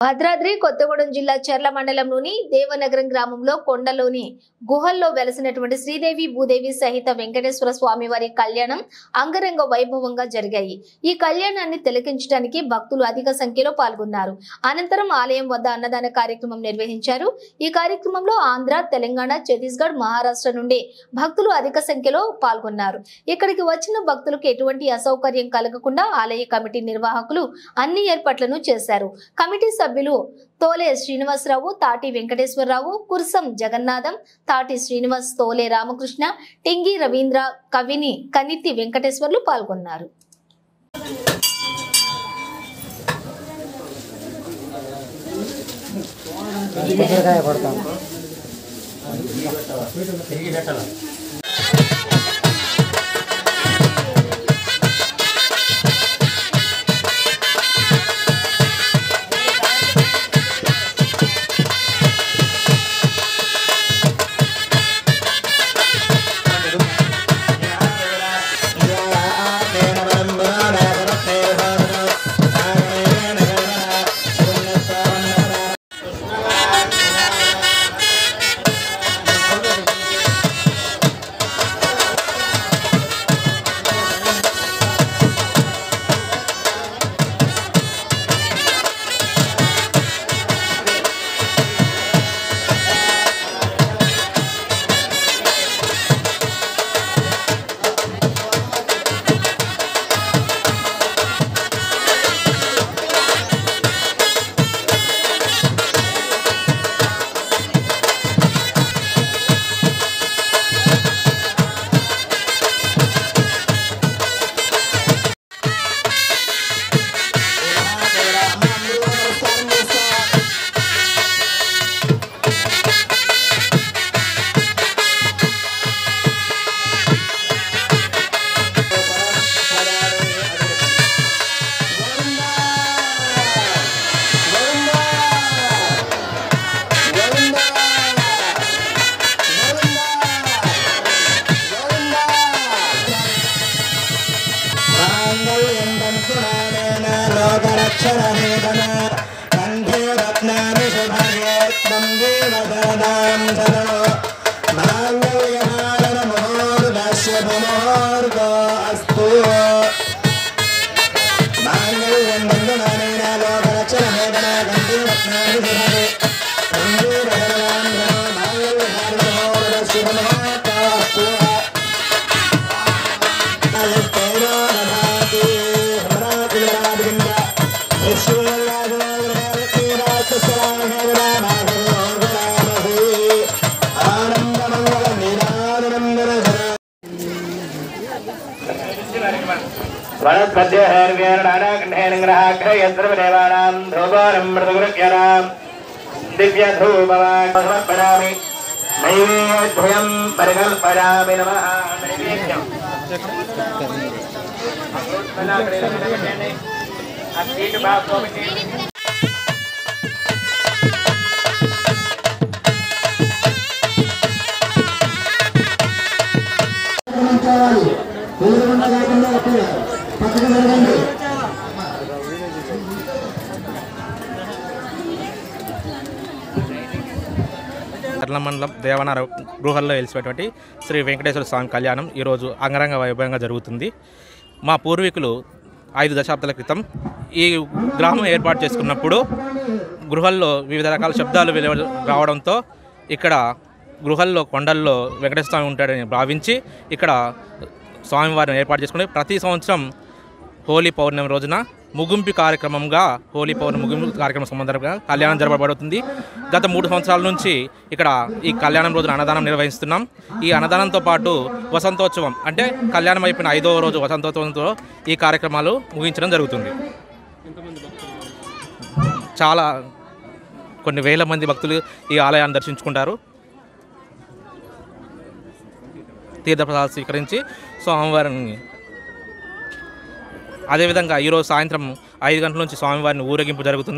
భద్రాద్రి కొత్తగూడెం జిల్లా చర్ల మండలంలోని దేవనగరం గ్రామంలో కొండలోని గుహల్లో వెలసినటువంటి శ్రీదేవి భూదేవి సహిత వెంకటేశ్వర స్వామి వారి కళ్యాణం అంగరంగ వైభవంగా జరిగాయి। ఈ కళ్యాణాన్ని తిలకించడానికి భక్తులు అధిక సంఖ్యలో పాల్గొన్నారు। అనంతరం ఆలయం వద్ద అన్నదాన కార్యక్రమం నిర్వహించారు। ఈ కార్యక్రమంలో ఆంధ్ర, తెలంగాణ, ఛత్తీస్గఢ్, మహారాష్ట్ర నుండి భక్తులు అధిక సంఖ్యలో పాల్గొన్నారు। ఇక్కడికి వచ్చిన భక్తులకు ఎటువంటి అసౌకర్యం కలగకుండా ఆలయ కమిటీ నిర్వాహకులు అన్ని ఏర్పాట్లను చేశారు। కమిటీ సభ్యులు తోలే శ్రీనివాసరావు, తాటి వెంకటేశ్వరరావు, కుర్సం జగన్నాథం, తాటి శ్రీనివాస్, తోలే రామకృష్ణ, టింగి రవీంద్ర, కవిని కనితి వెంకటేశ్వర్లు పాల్గొన్నారు। చర్ల మండలం దేవనగరం గృహల్లో వెలిసినటువంటి శ్రీ వెంకటేశ్వర స్వామి కళ్యాణం ఈరోజు అంగరంగ వైభవంగా జరుగుతుంది। మా పూర్వీకులు 5 దశాబ్దాల క్రితం ఈ గ్రామం ఏర్పాటు చేసుకున్నప్పుడు గృహల్లో వివిధ రకాల శబ్దాలు రావడంతో ఇక్కడ గృహల్లో కొండల్లో వెంకటేశ్వర స్వామి ఉంటాడని భావించి ఇక్కడ స్వామివారిని ఏర్పాటు చేసుకుని ప్రతి సంవత్సరం హోలీ పౌర్ణమి రోజున ముగింపు కార్యక్రమంగా హోలీ పౌర్ణమి ముగింపు కార్యక్రమం సందర్భంగా కళ్యాణం జరపబడుతుంది। గత 3 సంవత్సరాల నుంచి ఇక్కడ ఈ కళ్యాణం రోజున అన్నదానం నిర్వహిస్తున్నాం। ఈ అన్నదానంతో పాటు వసంతోత్సవం అంటే కళ్యాణం అయిపోయిన 5వ రోజు వసంతోత్సవంతో ఈ కార్యక్రమాలు ముగించడం జరుగుతుంది। చాలా కొన్ని వేల మంది భక్తులు ఈ ఆలయాన్ని దర్శించుకుంటారు। తీర్థప్రసాదాలు స్వీకరించి స్వామివారిని అదేవిధంగా ఈరోజు సాయంత్రం 5 గంటల నుంచి స్వామివారిని ఊరేగింపు జరుగుతుంది।